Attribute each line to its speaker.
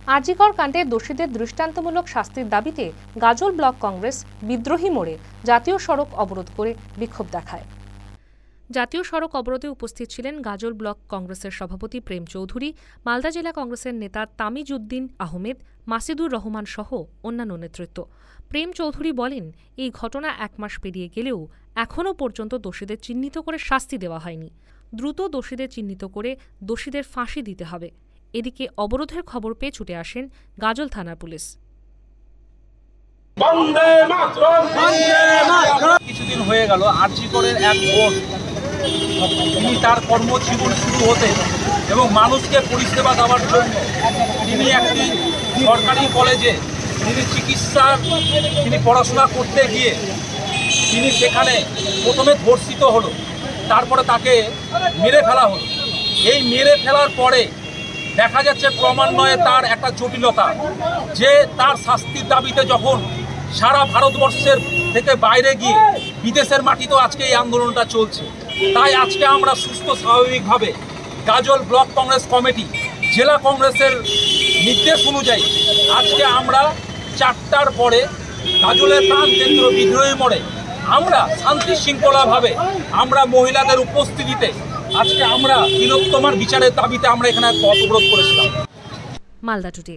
Speaker 1: আজিকর কাণ্ডে দোষীদের দৃষ্টান্তমূলক শাস্তির দাবিতে গাজল ব্লক কংগ্রেস বিদ্রোহী মোড়ে জাতীয় সড়ক অবরোধ করে বিক্ষোভ দেখায়। জাতীয় সড়ক অবরোধে উপস্থিত ছিলেন গাজল ব্লক কংগ্রেসের সভাপতি প্রেম চৌধুরী, মালদা জেলা কংগ্রেসের নেতা তামিজউদ্দিন আহমেদ, মাসিদুর রহমান সহ অন্যান্য নেতৃত্ব। প্রেম চৌধুরী বলেন, এই ঘটনা 1 মাস পেরিয়ে গেলেও এখনও পর্যন্ত দোষীদের চিহ্নিত করে শাস্তি দেওয়া হয়নি। দ্রুত দোষীদের চিহ্নিত করে দোষীদের ফাঁসি দিতে হবে। এদিকে অবরোধের খবর পেয়ে ছুটে আসেন গাজল থানার পুলিশ।
Speaker 2: কিছুদিন হয়ে গেল আরজিকরের এক বোন, তিনি তার কর্মজীবন শুরু হতে এবং মানুষকে পরিষেবা দেওয়ার জন্য তিনি একটি সরকারি কলেজে তিনি পড়াশোনা করতে গিয়ে তিনি সেখানে প্রথমে ধর্ষিত হলো, তারপরে তাকে মেরে ফেলা হলো। এই মেরে ফেলার পরে দেখা যাচ্ছে ক্রমান্বয়ে তার একটা জটিলতা, যে তার শাস্তির দাবিতে যখন সারা ভারতবর্ষের থেকে বাইরে গিয়ে বিদেশের মাটিতেও আজকে এই আন্দোলনটা চলছে। তাই আজকে আমরা সুস্থ স্বাভাবিকভাবে গাজল ব্লক কংগ্রেস কমিটি জেলা কংগ্রেসের নির্দেশ অনুযায়ী আজকে আমরা 4টার পরে গাজলের প্রাণকেন্দ্র বিদ্রোহী মোড়ে আমরা শান্তি শৃঙ্খলাভাবে আমরা মহিলাদের উপস্থিতিতে আজকে আমরা তিলোত্তমার বিচারের দাবিতে আমরা এখানে পথ অবরোধ করেছিলাম।
Speaker 1: মালদা টুডে।